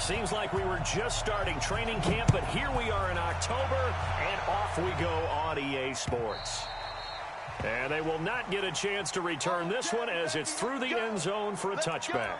Seems like we were just starting training camp, but here we are in October, and off we go on EA Sports. And they will not get a chance to return this one as it's through the end zone for a touchback.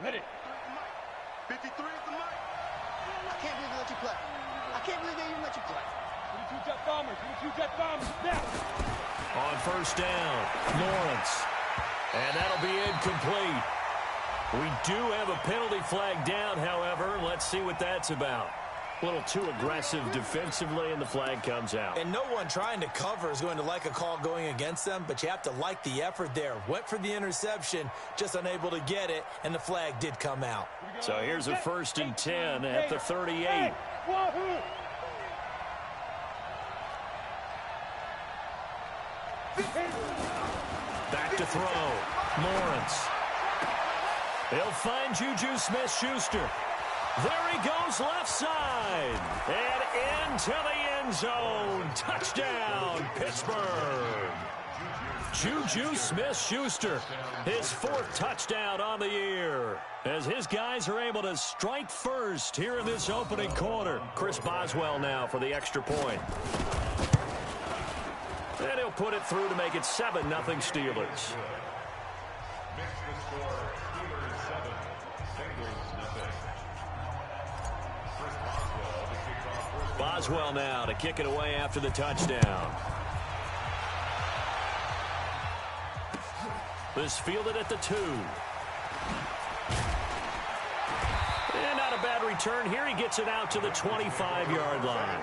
Ready. 53 is the mic. I can't believe they let you play. I can't believe they even let you play. 22 jet bombers. 22 jet bombers. Now. On first down, Lawrence. And that'll be incomplete. We do have a penalty flag down, however. Let's see what that's about. A little too aggressive defensively, and the flag comes out. And no one trying to cover is going to like a call going against them, but you have to like the effort there. Went for the interception, just unable to get it, and the flag did come out. So here's a 1st and 10 at the 38. Back to throw. Lawrence. He'll find Juju Smith-Schuster. There he goes left side. And into the end zone. Touchdown, Pittsburgh. Juju Smith-Schuster, his 4th touchdown on the year, as his guys are able to strike first here in this opening quarter. Chris Boswell now for the extra point. And he'll put it through to make it 7-0 Steelers. Boswell now to kick it away after the touchdown. This fielded at the 2. And not a bad return here. He gets it out to the 25-yard line.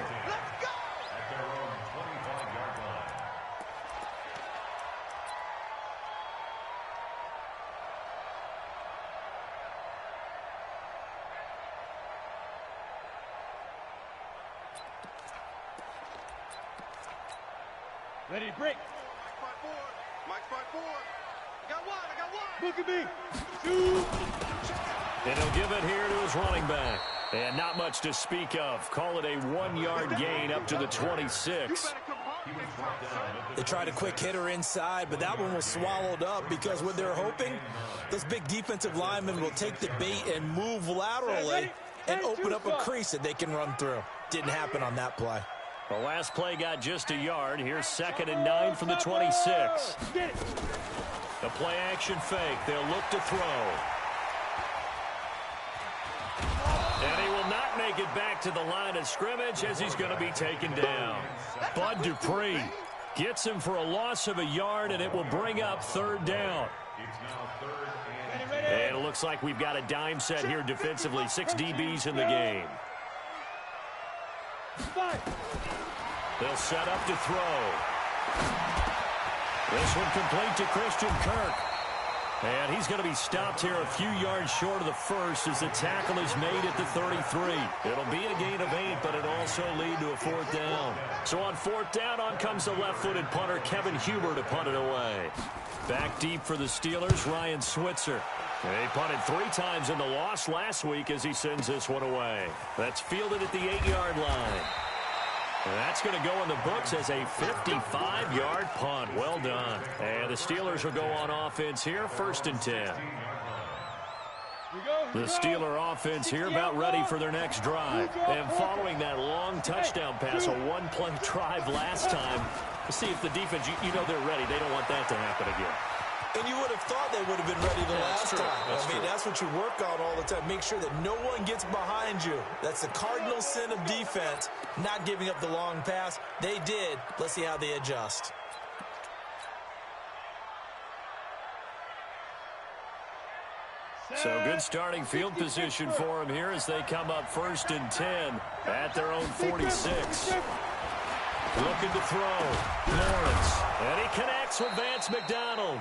Ready, break. Mike's 5-4. I got one. Look at me. Shoot. And he'll give it here to his running back. And not much to speak of. Call it a 1-yard gain up to the 26. They tried a quick hitter inside, but that one was swallowed up because what they're hoping, those big defensive linemen will take the bait and move laterally and open up a crease that they can run through. Didn't happen on that play. The last play got just a yard. Here's 2nd and 9 from the 26. The play-action fake. They'll look to throw. And he will not make it back to the line of scrimmage as he's going to be taken down. Bud Dupree gets him for a loss of a yard, and it will bring up 3rd down. And it looks like we've got a dime set here defensively. 6 DBs in the game. They'll set up to throw. This one complete to Christian Kirk. And he's going to be stopped here a few yards short of the first as the tackle is made at the 33. It'll be a gain of 8, but it'll also lead to a 4th down. So on 4th down, on comes the left-footed punter, Kevin Huber, to punt it away. Back deep for the Steelers, Ryan Switzer. He punted 3 times in the loss last week as he sends this one away. That's fielded at the 8-yard line. And that's going to go in the books as a 55-yard punt. Well done. And the Steelers will go on offense here, 1st and 10. The Steeler offense here about ready for their next drive. And following that long touchdown pass, a 1-play drive last time, to see if the defense, you know they're ready. They don't want that to happen again. And you would have thought they would have been ready the last time. That's what you work on all the time. Make sure that no one gets behind you. That's the cardinal sin of defense, not giving up the long pass. They did. Let's see how they adjust. So good starting field position for him here as they come up 1st and 10 at their own 46. Looking to throw. Lawrence. And he connects with Vance McDonald.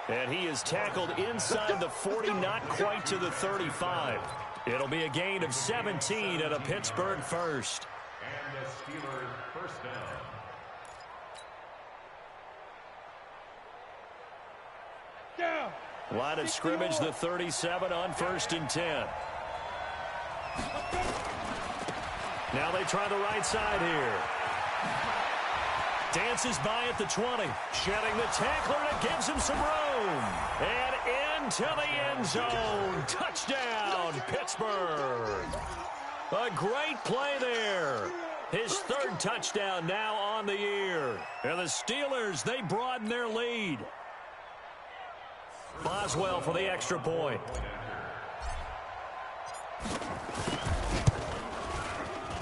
And he is tackled inside the 40, not quite to the 35. It'll be a gain of 17 and a Pittsburgh first. And the Steelers first down. Line of scrimmage, the 37 on 1st and 10. Now they try the right side here. Dances by at the 20. Shedding the tackler, and it gives him some room. And into the end zone. Touchdown, Pittsburgh. A great play there. His 3rd touchdown now on the year. And the Steelers, they broaden their lead. Boswell for the extra point.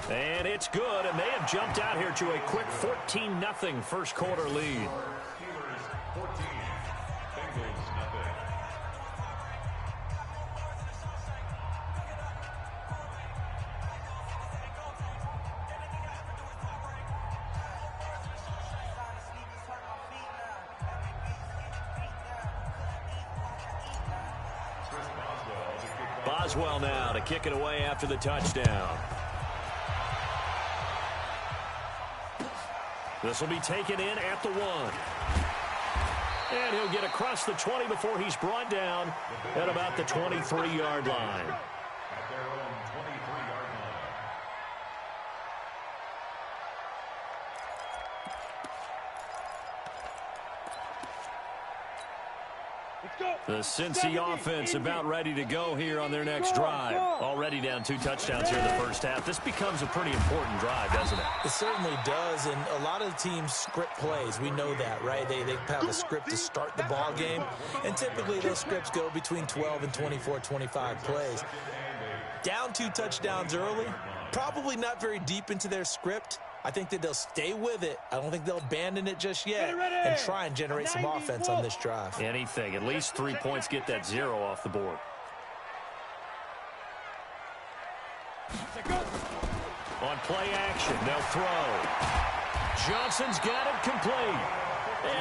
And it's good, and they have jumped out here to a quick 14-0 first quarter lead. Steelers 14, Bengals nothing. Boswell now to kick it away after the touchdown. This will be taken in at the 1. And he'll get across the 20 before he's brought down at about the 23-yard line. At their own 23-yard line. The Cincy offense about ready to go here on their next drive. Already down 2 touchdowns here in the first half. This becomes a pretty important drive, doesn't it? It certainly does, and a lot of teams script plays. We know that, right? They have a script to start the ball game, and typically those scripts go between 12 and 24, 25 plays. Down 2 touchdowns early, probably not very deep into their script. I think that they'll stay with it. I don't think they'll abandon it just yet and try and generate some offense on this drive. Anything. At least 3 points, get that 0 off the board. On play action, they'll throw. Johnson's got it complete.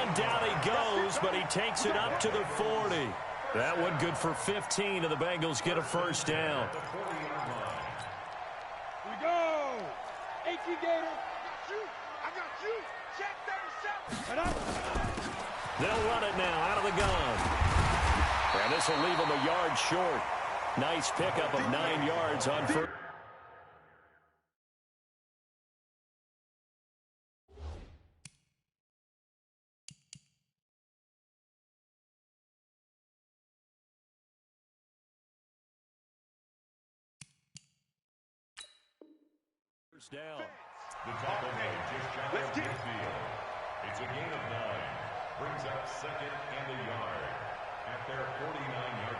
And down he goes, but he takes it up to the 40. That one good for 15, and the Bengals get a first down. Here we go. 18 Gator. I got you. Check 37. They'll run it now out of the gun. And this will leave him a yard short. Nice pickup of 9 yards on first. Down. The tackle made just shy of midfield. It's a gain of 9. Brings up 2nd and a yard at their 49-yard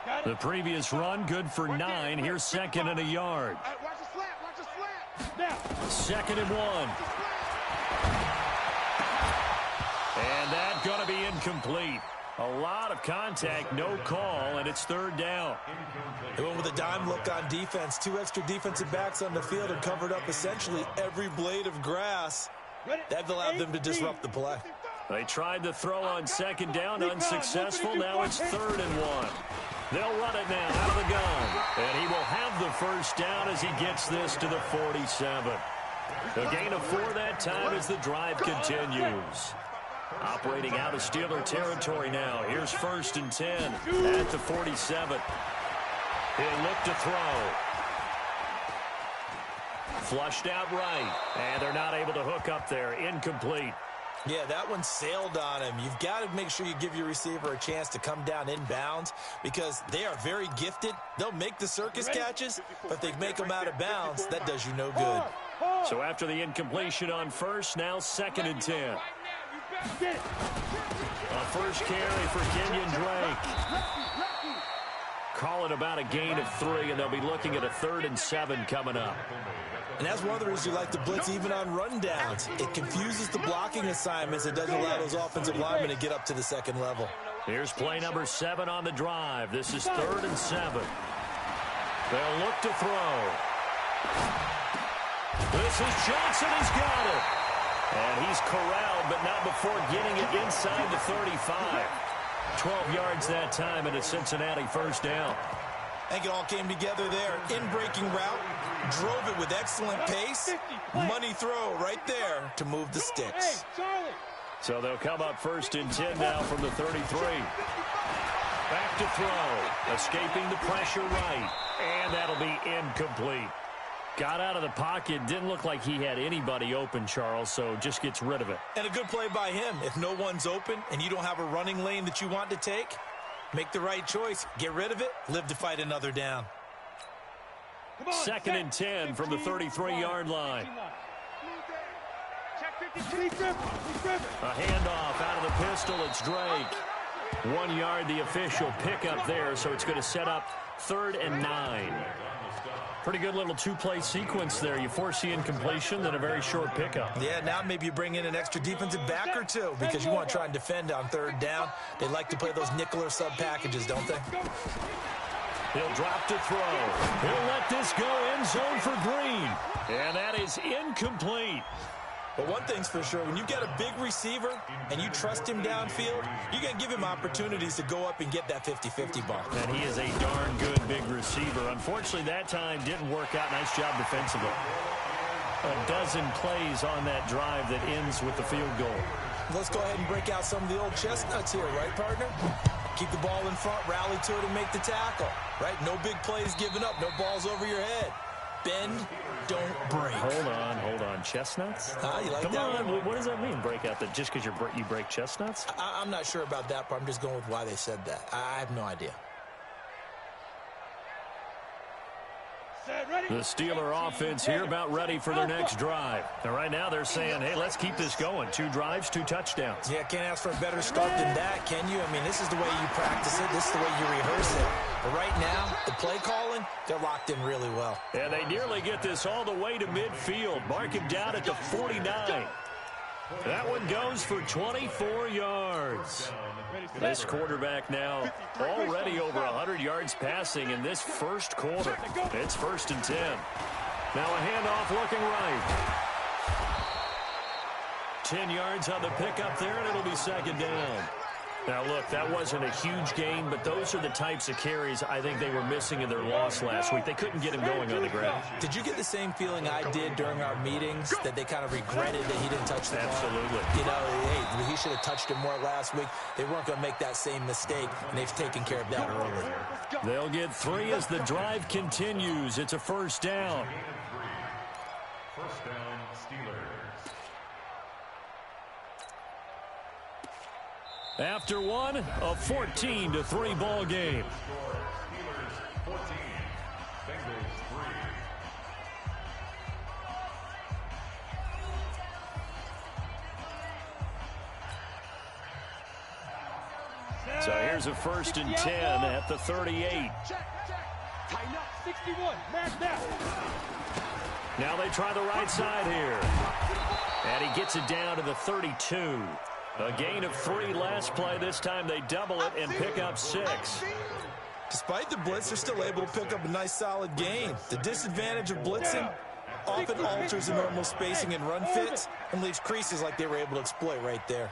line. The previous run good for 9. Here's 2nd and a yard. Watch the slant. Watch the slant. Now. 2nd and 1. And that's going to be incomplete. A lot of contact, no call, and it's 3rd down. They went with a dime look on defense. 2 extra defensive backs on the field and covered up essentially every blade of grass. That allowed them to disrupt the play. They tried to throw on 2nd down, unsuccessful. Now it's 3rd and 1. They'll run it now out of the gun. And he will have the first down as he gets this to the 47. A gain of 4 that time as the drive continues. Operating out of Steeler territory now. Here's 1st and 10 at the 47. He'll look to throw. Flushed out right. And they're not able to hook up there. Incomplete. Yeah, that one sailed on him. You've got to make sure you give your receiver a chance to come down inbounds because they are very gifted. They'll make the circus catches, but if they make them out of bounds, that does you no good. So after the incompletion on 1st, now 2nd and 10. A first carry for Kenyon Drake. Call it about a gain of 3, and they'll be looking at a 3rd and 7 coming up. And that's one of the reasons you like to blitz even on rundowns. It confuses the blocking assignments. It doesn't allow those offensive linemen to get up to the second level. Here's play number 7 on the drive. This is 3rd and 7. They'll look to throw. This is Johnson. He's got it. And he's corralled, but not before getting it inside the 35. 12 yards that time, and a Cincinnati first down. I think it all came together there. In-breaking route, drove it with excellent pace. Money throw right there to move the sticks. So they'll come up 1st and 10 now from the 33. Back to throw. Escaping the pressure right. And that'll be incomplete. Got out of the pocket. Didn't look like he had anybody open, Charles, so just gets rid of it. And a good play by him. If no one's open and you don't have a running lane that you want to take, make the right choice. Get rid of it. Live to fight another down. 2nd and 10 from the 33-yard line. A handoff out of the pistol. It's Drake. 1 yard, the official pickup there, so it's going to set up 3rd and 9. Pretty good little 2-play sequence there. You force the incompletion, then a very short pickup. Yeah, now maybe you bring in an extra defensive back or 2 because you want to try and defend on 3rd down. They like to play those nickel or sub packages, don't they? He'll drop to throw. He'll let this go end zone for Green. And that is incomplete. But one thing's for sure, when you get a big receiver and you trust him downfield, you're going to give him opportunities to go up and get that 50-50 ball. And he is a darn good big receiver. Unfortunately, that time didn't work out. Nice job defensively. A dozen plays on that drive that ends with the field goal. Let's go ahead and break out some of the old chestnuts here, right, partner? Keep the ball in front, rally to it, and make the tackle, right? No big plays given up, no balls over your head. Bend, don't break. Hold on. Chestnuts? You like Come that on, one? what does that mean, break out? That just because you break chestnuts? I'm not sure about that part. I'm just going with why they said that. I have no idea. The Steeler offense here about ready for their next drive. And right now they're saying, hey, let's keep this going. 2 drives, 2 touchdowns. Yeah, can't ask for a better start than that, can you? I mean, this is the way you practice it. This is the way you rehearse it. But right now, the play calling, they're locked in really well. And they nearly get this all the way to midfield. Mark him down at the 49. That one goes for 24 yards. This quarterback now already over 100 yards passing in this first quarter. It's 1st and 10. Now a handoff looking right. 10 yards on the pickup there, and it'll be 2nd down. Now, look, that wasn't a huge gain, but those are the types of carries I think they were missing in their loss last week. They couldn't get him going on the ground. Did you get the same feeling I did during our meetings, that they kind of regretted that he didn't touch the ball? Absolutely. You know, hey, he should have touched it more last week. They weren't going to make that same mistake, and they've taken care of that early. They'll get 3 as the drive continues. It's a 1st down. 1st down, Steelers. After one, a 14-3 ball game. Steelers 14, Bengals 3. So here's a 1st and 10 at the 38. Tighten up, 61, mark that. Now they try the right side here. And he gets it down to the 32. A gain of 3 last play. This time they double it and pick up 6. Despite the blitz, they're still able to pick up a nice solid gain. The disadvantage of blitzing often alters the normal spacing and run fits and leaves creases like they were able to exploit right there.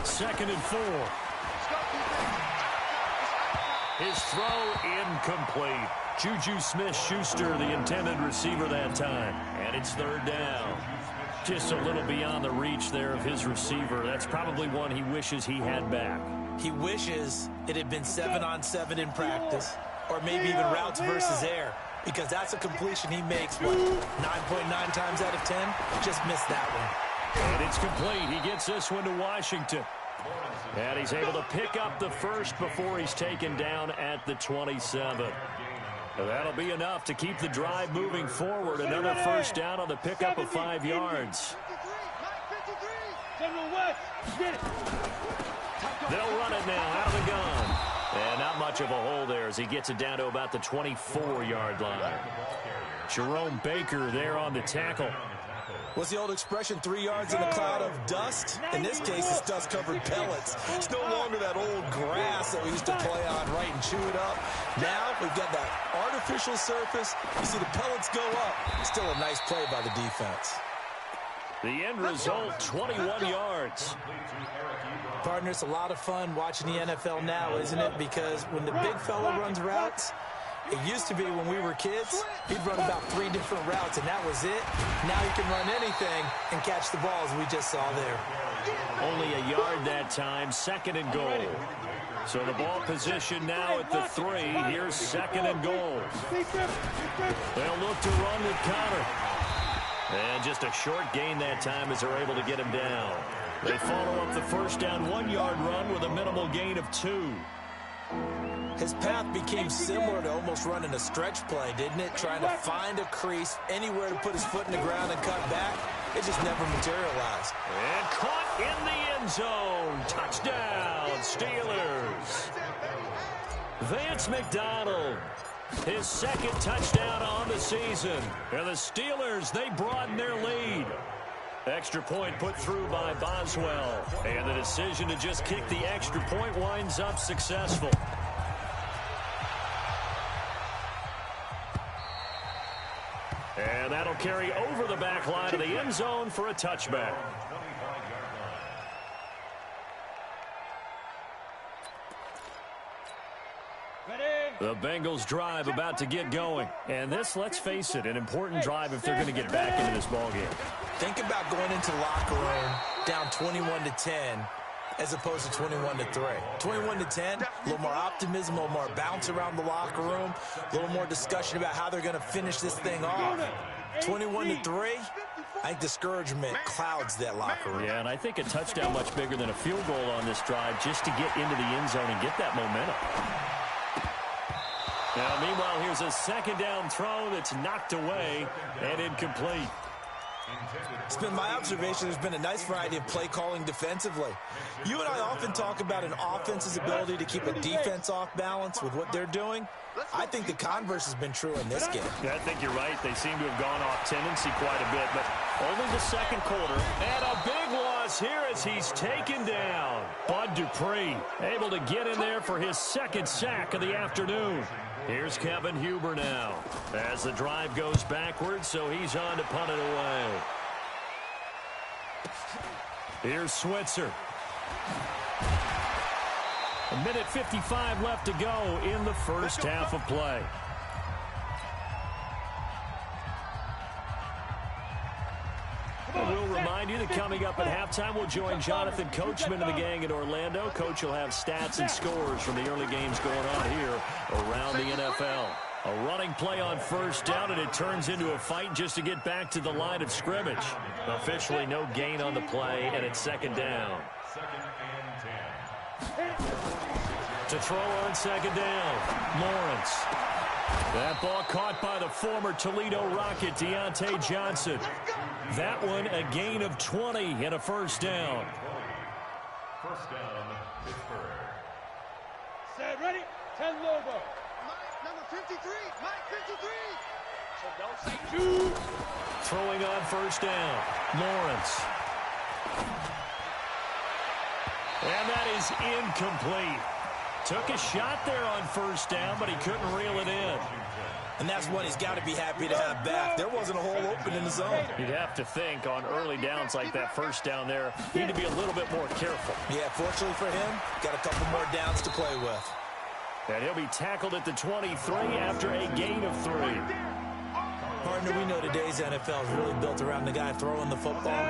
2nd and 4. His throw incomplete. Juju Smith-Schuster, the intended receiver that time. And it's 3rd down. Just a little beyond the reach there of his receiver. That's probably one he wishes he had back. He wishes it had been 7-on-7 in practice, or maybe even routes versus air, because that's a completion he makes, what, 9.9 times out of 10? Just missed that one. And it's complete. He gets this one to Washington. And he's able to pick up the 1st before he's taken down at the 27. That'll be enough to keep the drive moving forward. Another 1st down on the pickup of 5 yards. General West, get it. They'll run it now out of the gun. And not much of a hole there as he gets it down to about the 24-yard line. Jerome Baker there on the tackle. What's the old expression, 3 yards in a cloud of dust? In this case, it's dust-covered pellets. It's no longer that old grass that we used to play on, right, and chew it up. Now we've got that artificial surface. You see the pellets go up. Still a nice play by the defense. The end result, 21 yards. Partner, it's a lot of fun watching the NFL now, isn't it? Because when the big fella runs routes, it used to be when we were kids, he'd run about 3 different routes, and that was it. Now he can run anything and catch the ball, as we just saw there. Only a yard that time, 2nd and goal. So the ball position now at the 3. Here's 2nd and goal. They'll look to run with Connor. And just a short gain that time as they're able to get him down. They follow up the first down 1-yard run with a minimal gain of 2. His path became similar to almost running a stretch play, didn't it? Trying to find a crease, anywhere to put his foot in the ground and cut back. It just never materialized. And caught in the end zone. Touchdown, Steelers. Vance McDonald, his 2nd touchdown on the season. And the Steelers, they broaden their lead. Extra point put through by Boswell. And the decision to just kick the extra point winds up successful. And that'll carry over the back line of the end zone for a touchback. The Bengals drive about to get going. And this, let's face it, an important drive if they're going to get back into this ballgame. Think about going into the locker room down 21-10 as opposed to 21-3. 21-10, a little more optimism, a little more bounce around the locker room, a little more discussion about how they're going to finish this thing off. 21-3, I think discouragement clouds that locker room. Yeah, and I think a touchdown much bigger than a field goal on this drive just to get into the end zone and get that momentum. Now, meanwhile, here's a 2nd down throw that's knocked away and incomplete. It's been my observation there's been a nice variety of play calling defensively. You and I often talk about an offense's ability to keep a defense off balance with what they're doing. I think the converse has been true in this game. Yeah, I think you're right. They seem to have gone off tendency quite a bit, but only the 2nd quarter. And a big loss here as he's taken down. Bud Dupree able to get in there for his 2nd sack of the afternoon. Here's Kevin Huber now as the drive goes backwards, so he's on to punt it away. Here's Switzer. 1:55 left to go in the first half of play. We'll remind you that coming up at halftime, we'll join Jonathan Coachman and the gang in Orlando. Coach will have stats and scores from the early games going on here around the NFL. A running play on first down, and it turns into a fight just to get back to the line of scrimmage. Officially no gain on the play, and it's 2nd down. To throw on 2nd down, Lawrence. That ball caught by the former Toledo Rocket, Deontay Johnson. That one a gain of 20 and a first down. First down, Pittsburgh. Set, ready, 10 Lobo. Number 53, Mike 53. So don't say two. Throwing on first down, Lawrence. And that is incomplete. Took a shot there on first down, but he couldn't reel it in. And that's one he's got to be happy to have back. There wasn't a hole open in the zone. You'd have to think on early downs like that first down there, need to be a little bit more careful. Yeah, fortunately for him, got a couple more downs to play with. And he'll be tackled at the 23 after a gain of 3. Partner, we know today's NFL is really built around the guy throwing the football.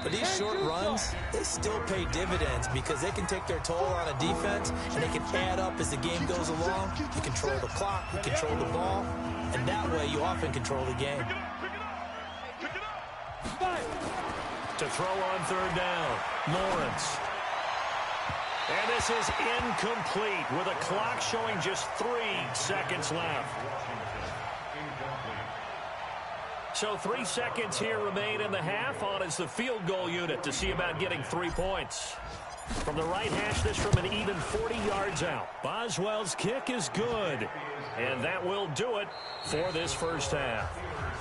But these short runs, they still pay dividends because they can take their toll on a defense, and they can add up as the game goes along. You control the clock, you control the ball, and that way you often control the game. To throw on third down, Lawrence. And this is incomplete with a clock showing just 3 seconds left. So 3 seconds here remain in the half. On is the field goal unit to see about getting 3 points. From the right hash, this from an even 40 yards out. Boswell's kick is good. And that will do it for this first half.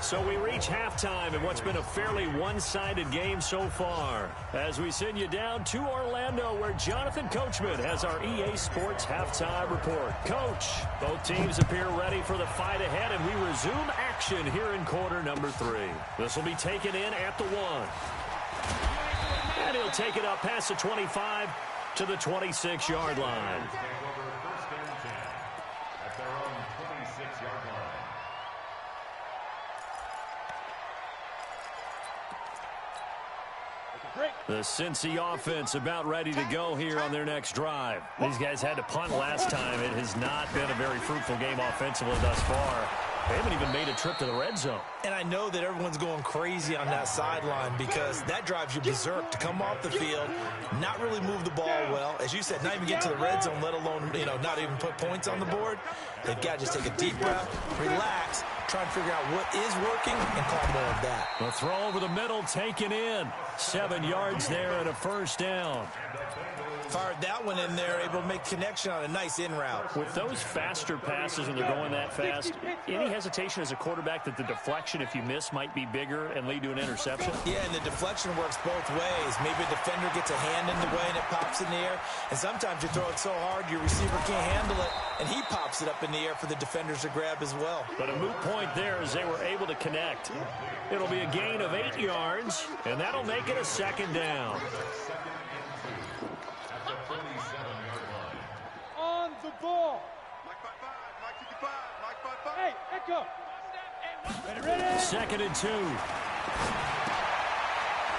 So we reach halftime in what's been a fairly one-sided game so far. As we send you down to Orlando, where Jonathan Coachman has our EA Sports halftime report. Coach, both teams appear ready for the fight ahead, and we resume action here in quarter number 3. This will be taken in at the 1. And he'll take it up past the 25 to the 26-yard line. The Cincy offense about ready to go here on their next drive. These guys had to punt last time. It has not been a very fruitful game offensively thus far. They haven't even made a trip to the red zone. And I know that everyone's going crazy on that sideline because that drives you berserk to come off the field, not really move the ball well. As you said, not even get to the red zone, let alone, not even put points on the board. They've got to just take a deep breath, relax, try and figure out what is working and call more of that. The throw over the middle taken in. 7 yards there and a first down. Fired that one in there, able to make connection on a nice in route. With those faster passes when they're going that fast, any hesitation as a quarterback that the deflection, if you miss, might be bigger and lead to an interception? Yeah, and the deflection works both ways. Maybe a defender gets a hand in the way and it pops in the air. And sometimes you throw it so hard your receiver can't handle it, and he pops it up in the air for the defenders to grab as well. But a moot point there as they were able to connect. It'll be a gain of 8 yards, and that'll make it a second down. On the ball. Mike 5-5, Mike 55, Mike 5-5. Hey, Echo. Ready? 2nd and 2.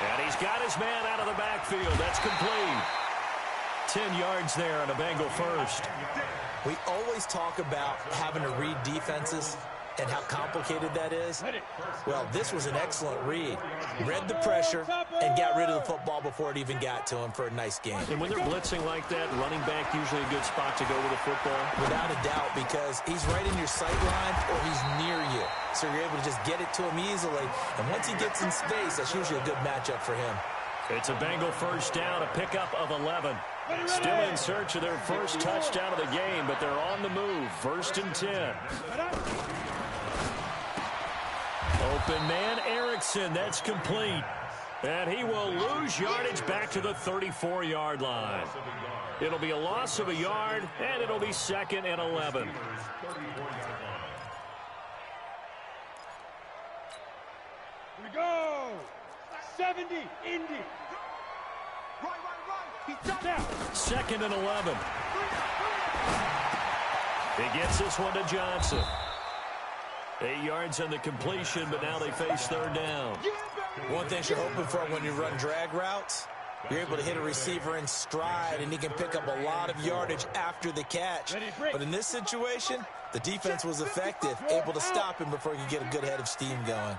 And he's got his man out of the backfield. That's complete. 10 yards there on a Bengal first. We always talk about having to read defenses and how complicated that is. Well, this was an excellent read. Read the pressure and got rid of the football before it even got to him for a nice game. And when they're blitzing like that, running back usually a good spot to go with the football. Without a doubt, because he's right in your sight line or he's near you. So you're able to just get it to him easily. And once he gets in space, that's usually a good matchup for him. It's a Bengal first down, a pickup of 11. Still in search of their first touchdown of the game, but they're on the move. 1st and 10. Open man, Erickson. That's complete. And he will lose yardage back to the 34-yard line. It'll be a loss of a yard, and it'll be 2nd and 11. Here we go. 70, Indy. Right. He's done Now. 2nd and 11. He gets this one to Johnson. 8 yards on the completion, but now they face 3rd down. One thing you're hoping for when you run drag routes, you're able to hit a receiver in stride, and he can pick up a lot of yardage after the catch. But in this situation, the defense was effective, able to stop him before he could get a good head of steam going.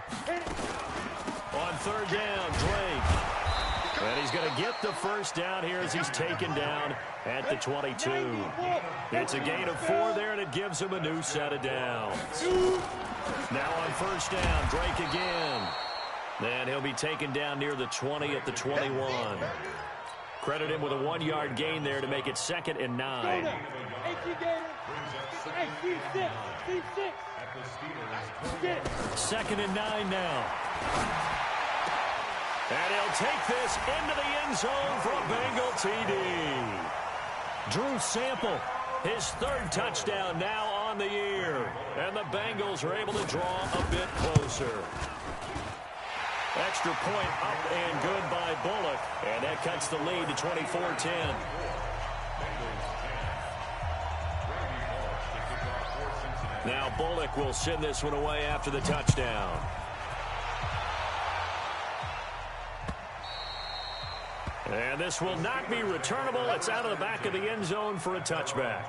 On 3rd down, Drake. And he's going to get the first down here as he's taken down at the 22. It's a gain of 4 there, and it gives him a new set of downs. Now on 1st down, Drake again. And he'll be taken down near the 20 at the 21. Credit him with a 1-yard gain there to make it 2nd and 9. 2nd and 9 now. And he'll take this into the end zone for a Bengal TD. Drew Sample, his 3rd touchdown now on the year. And the Bengals are able to draw a bit closer. Extra point up and good by Bullock. And that cuts the lead to 24-10. Now Bullock will send this one away after the touchdown. And this will not be returnable. It's out of the back of the end zone for a touchback.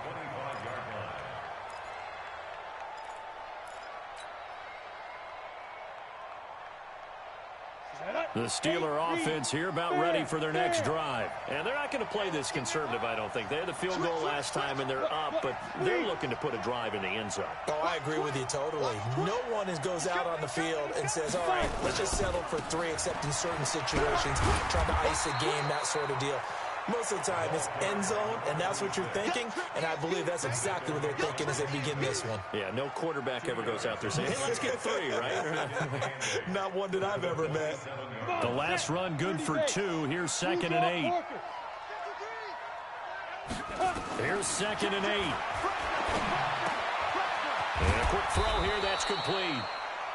The Steeler offense here about ready for their next drive. And they're not going to play this conservative, I don't think. They had the field goal last time, and they're up, but they're looking to put a drive in the end zone. Oh, I agree with you totally. No one goes out on the field and says, all right, let's just settle for 3, except in certain situations, trying to ice a game, that sort of deal. Most of the time, it's end zone, and that's what you're thinking, and I believe that's exactly what they're thinking as they begin this one. Yeah, no quarterback ever goes out there saying, hey, let's get 3, right? Not one that I've ever met. The last run good for 2. Here's 2nd and 8. Here's 2nd and 8. And a quick throw here, that's complete.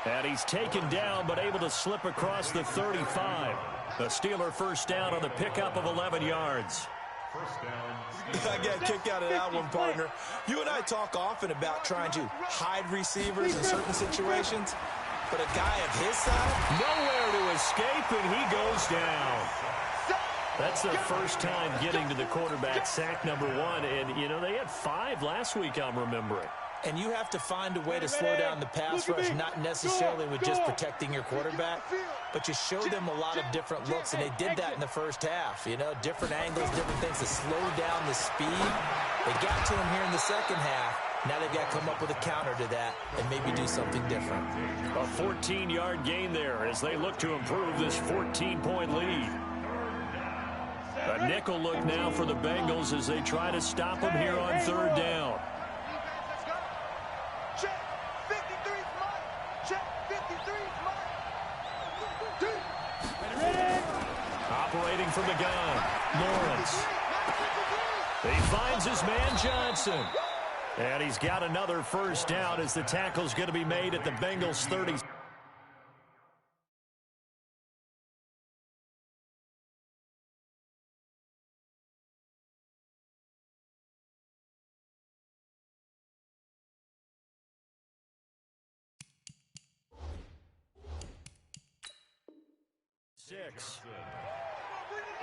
And he's taken down, but able to slip across the 35. The Steeler first down on the pickup of 11 yards. I got a kick out of that one, partner. You and I talk often about trying to hide receivers in certain situations, but a guy of his size, nowhere to escape, and he goes down. That's their first time getting to the quarterback, sack number 1. And, you know, they had 5 last week, I'm remembering. And you have to find a way to slow down the pass rush, not necessarily with just protecting your quarterback, but you show them a lot of different looks, and they did that in the first half. You know, different angles, different things to slow down the speed. They got to him here in the second half. Now they've got to come up with a counter to that and maybe do something different. A 14-yard gain there as they look to improve this 14-point lead. A nickel look now for the Bengals as they try to stop them here on 3rd down. Operating from the gun, Lawrence. He finds his man Johnson. And he's got another first down as the tackle's going to be made at the Bengals 30.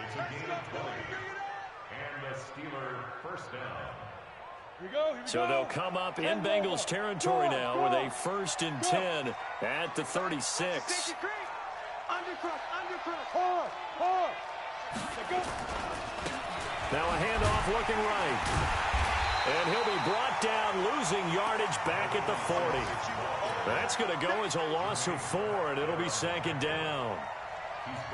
It's a gain of 20. And the Steeler first down. So they'll come up in Bengals territory now with a 1st and 10 at the 36. Now a handoff looking right. And he'll be brought down, losing yardage back at the 40. That's going to go as a loss of 4, and it'll be 2nd down.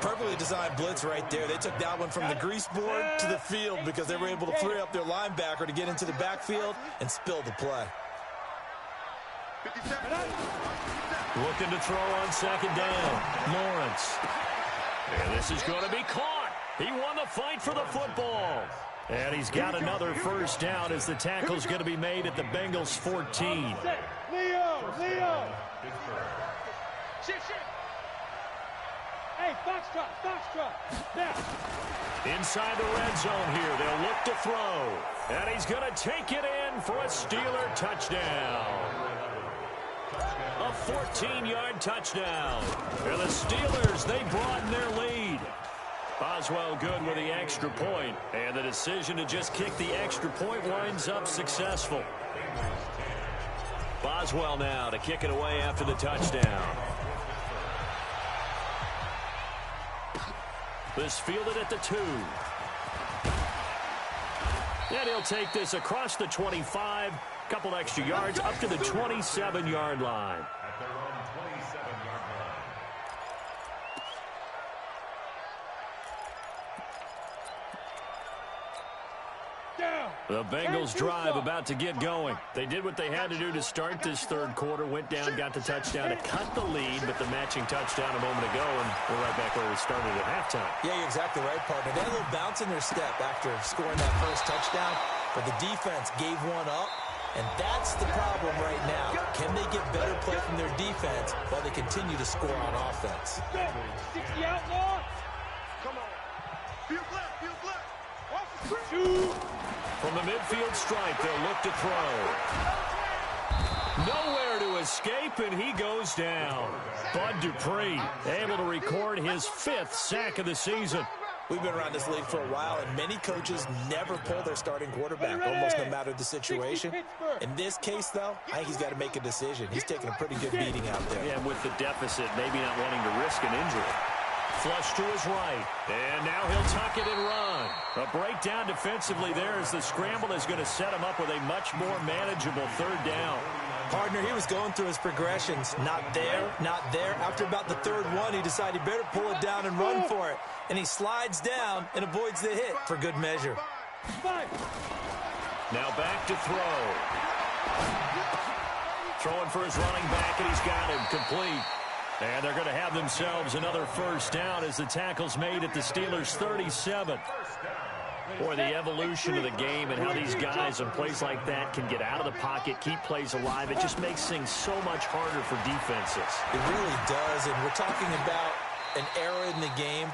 Perfectly designed blitz right there. They took that one from the grease board to the field because they were able to free up their linebacker to get into the backfield and spill the play. Looking to throw on 2nd down. Lawrence. And this is going to be caught. He won the fight for the football. And he's got another first down as the tackle's going to be made at the Bengals 14. Leo. Hey, Foxtrot. Now. Inside the red zone here. They'll look to throw. And he's going to take it in for a Steeler touchdown. A 14-yard touchdown. And the Steelers, they broaden their lead. Boswell good with the extra point. And the decision to just kick the extra point winds up successful. Boswell now to kick it away after the touchdown. This fielded at the 2. And he'll take this across the 25. Couple extra yards up to the 27-yard line. At their own 27-yard line. The Bengals drive about to get going. They did what they had to do to start this 3rd quarter. Went down, got the touchdown to cut the lead, but the matching touchdown a moment ago, and we're right back where we started at halftime. Yeah, you're exactly right, partner. They had a little bounce in their step after scoring that first touchdown, but the defense gave one up, and that's the problem right now. Can they get better play from their defense while they continue to score on offense? 60 outlaw. Come on. Field left. From the midfield stripe, they'll look to throw. Nowhere to escape, and he goes down. Bud Dupree able to record his 5th sack of the season. We've been around this league for a while, and many coaches never pull their starting quarterback, almost no matter the situation. In this case, though, I think he's got to make a decision. He's taking a pretty good beating out there. Yeah, with the deficit, maybe not wanting to risk an injury. flush to his right. And now he'll tuck it and run. A breakdown defensively there as the scramble is going to set him up with a much more manageable third down. Partner, he was going through his progressions. Not there, not there. After about the third one, he decided he better pull it down and run for it. And he slides down and avoids the hit for good measure. Now back to throw. Throwing for his running back, and he's got him complete. And they're going to have themselves another first down as the tackle's made at the Steelers' 37. Boy, the evolution of the game and how these guys in plays like that can get out of the pocket, keep plays alive, it just makes things so much harder for defenses. It really does, and we're talking about an era in the game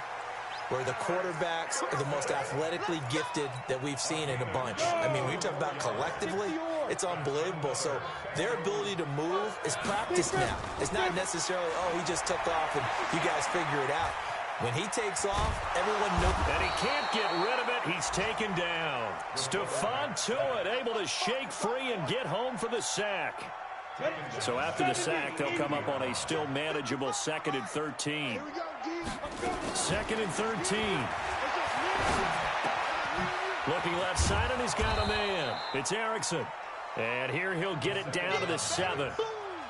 where the quarterbacks are the most athletically gifted that we've seen in a bunch. I mean, when you talk about collectively, it's unbelievable. So their ability to move is practiced now. It's not necessarily, oh, he just took off and you guys figure it out. When he takes off, everyone knows. And he can't get rid of it. He's taken down. Stephon Tuitt able to shake free and get home for the sack. So after the sack, they'll come up on a still manageable 2nd and 13. 2nd and 13. Looking left side, and he's got a man. It's Erickson. And here he'll get it down to the 7.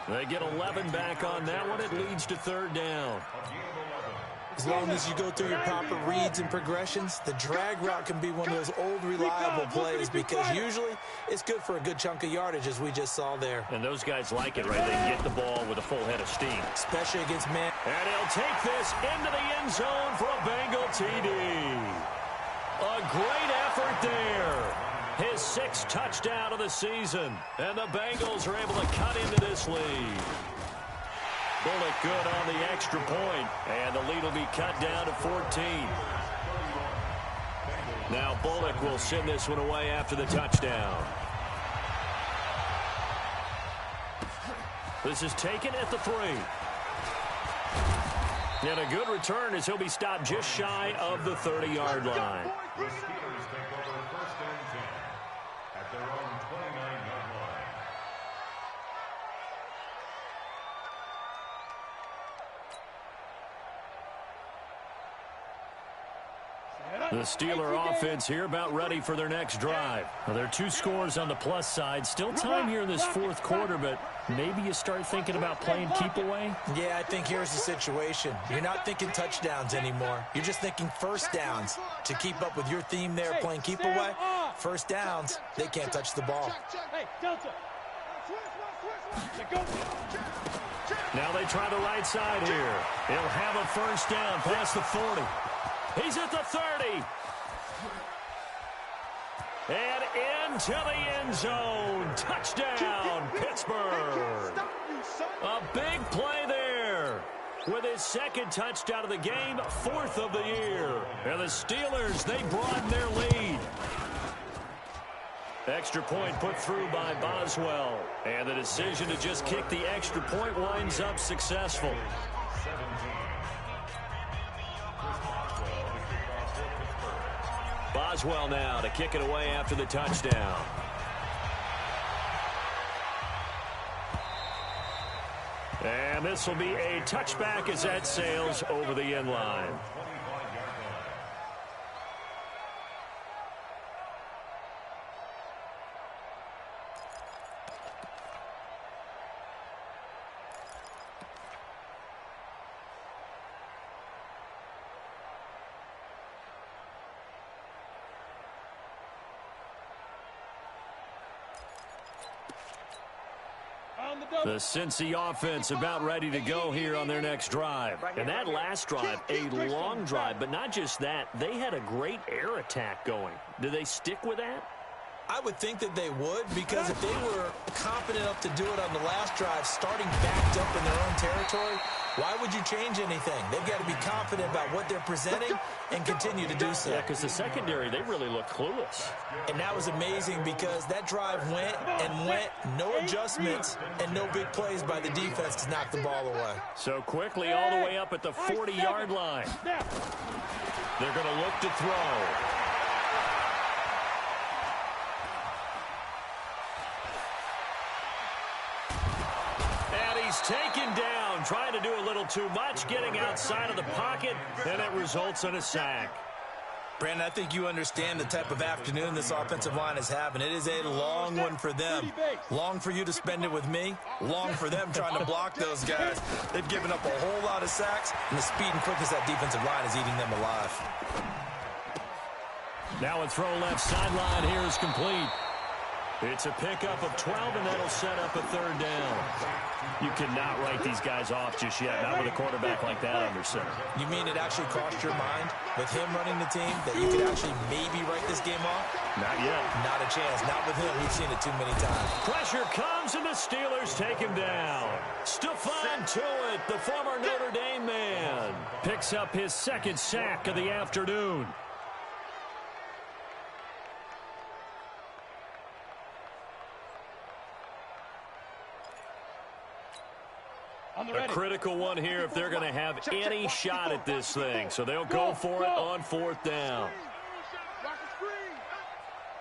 They get 11 back on that one. It leads to 3rd down. As long as you go through your proper reads and progressions, the drag route can be one of those old reliable plays because usually it's good for a good chunk of yardage, as we just saw there. And those guys like it, right? They can get the ball with a full head of steam. Especially against man. And he'll take this into the end zone for a Bengal TD. A great effort there. His 6th touchdown of the season. And the Bengals are able to cut into this lead. Bullock good on the extra point, and the lead will be cut down to 14. Now Bullock will send this one away after the touchdown. This is taken at the 3. And a good return as he'll be stopped just shy of the 30-yard line. The Steelers take over 1st and 10 at their own 29-yard line. The Steeler offense here about ready for their next drive. Well, there are 2 scores on the plus side. Still time here in this 4th quarter, but maybe you start thinking about playing keep away? Yeah, I think here's the situation. You're not thinking touchdowns anymore. You're just thinking first downs. To keep up with your theme there, playing keep away, first downs, they can't touch the ball. Hey, Delta. Now they try the right side here. He'll have a first down past the 40. He's at the 30. And into the end zone. Touchdown, Pittsburgh. A big play there. With his 2nd touchdown of the game, 4th of the year. And the Steelers, they broaden their lead. Extra point put through by Boswell. And the decision to just kick the extra point winds up successful. Boswell now to kick it away after the touchdown. And this will be a touchback as that sails over the end line. The Cincy offense about ready to go here on their next drive. And that last drive, a long drive, but not just that. They had a great air attack going. Do they stick with that? I would think that they would, because if they were confident enough to do it on the last drive, starting backed up in their own territory, why would you change anything? They've got to be confident about what they're presenting and continue to do so. Yeah, because the secondary, they really look clueless. And that was amazing because that drive went and went, no adjustments, and no big plays by the defense to knock the ball away. So quickly all the way up at the 40-yard line. They're going to look to throw. he's taken down, trying to do a little too much, getting outside of the pocket, and it results in a sack. Brandon, I think you understand the type of afternoon this offensive line is having. It is a long one for them. Long for you to spend it with me. Long for them trying to block those guys. They've given up a whole lot of sacks, and the speed and quickness of that defensive line is eating them alive. Now a throw left sideline here is complete. It's a pickup of 12, and that'll set up a third down. You cannot write these guys off just yet, not with a quarterback like that under center. You mean it actually crossed your mind with him running the team that you could actually maybe write this game off? Not yet. Not a chance. Not with him. We've seen it too many times. Pressure comes, and the Steelers take him down. Stephon Tuitt, the former Notre Dame man, picks up his second sack of the afternoon. A critical one here if they're going to have any shot at this thing. So they'll go for it on fourth down.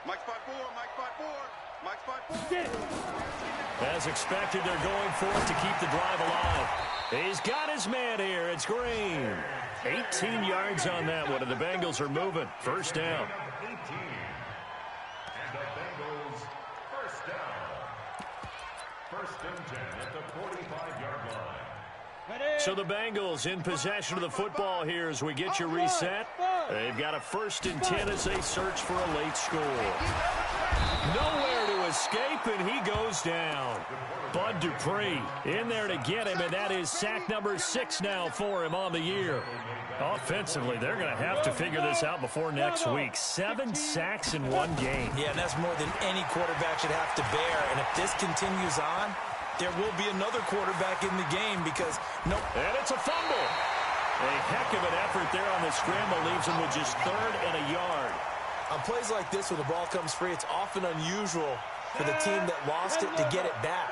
Mike's 5-4, Mike's 5-4, Mike's 5-4. As expected, they're going for it to keep the drive alive. He's got his man here. It's Green. 18 yards on that one, and the Bengals are moving. First down. 18. And the Bengals first down. First and 10 at the 45-yard line. So the Bengals in possession of the football here as we get you reset. They've got a first and 10 as they search for a late score. Nowhere to escape, and he goes down. Bud Dupree in there to get him, and that is sack number 6 now for him on the year. Offensively, they're going to have to figure this out before next week. 7 sacks in one game. Yeah, and that's more than any quarterback should have to bear. And if this continues on, there will be another quarterback in the game because And it's a fumble. A heck of an effort there on the scramble leaves him with just 3rd and a yard. On plays like this, when the ball comes free, it's often unusual for the team that lost it to get it back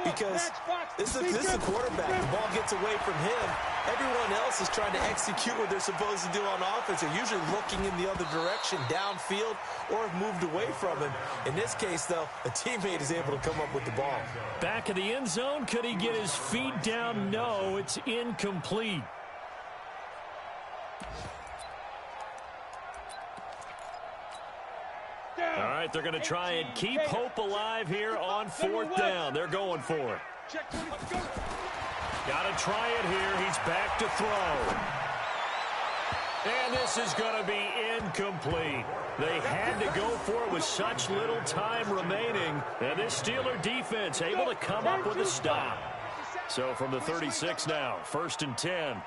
because this is the quarterback. The ball gets away from him. Everyone else is trying to execute what they're supposed to do on offense. They're usually looking in the other direction, downfield, or have moved away from him. In this case, though, a teammate is able to come up with the ball. Back in the end zone, could he get his feet down? No, it's incomplete. All right, they're going to try and keep hope alive here on 4th down. They're going for it. Got to try it here. He's back to throw. And this is going to be incomplete. They had to go for it with such little time remaining. And this Steeler defense able to come up with a stop. So from the 36 now, 1st and 10.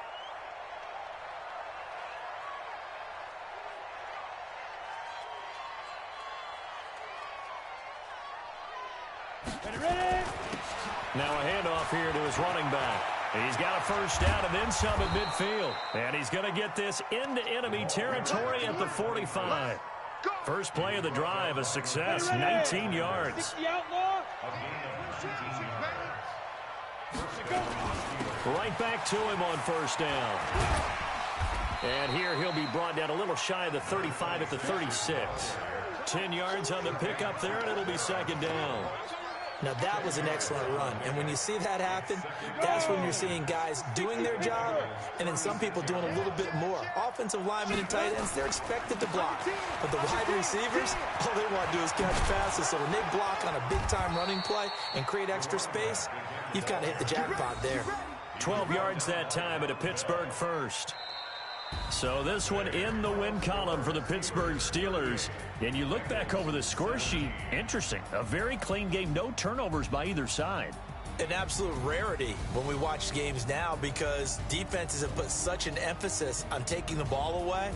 Now a handoff here to his running back. He's got a first down and then some at midfield. And he's going to get this into enemy territory at the 45. First play of the drive, a success, 19 yards. Right back to him on first down. And here he'll be brought down a little shy of the 35 at the 36. 10 yards on the pickup there, and it'll be 2nd down. Now, that was an excellent run. And when you see that happen, that's when you're seeing guys doing their job and then some people doing a little bit more. Offensive linemen and tight ends, they're expected to block. But the wide receivers, all they want to do is catch passes. So when they block on a big-time running play and create extra space, you've kind of hit the jackpot there. 12 yards that time at a Pittsburgh first. So this one in the win column for the Pittsburgh Steelers. And you look back over the score sheet, interesting. A very clean game, no turnovers by either side. An absolute rarity when we watch games now because defenses have put such an emphasis on taking the ball away.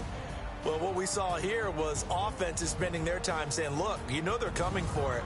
Well, what we saw here was offenses spending their time saying, look, you know they're coming for it.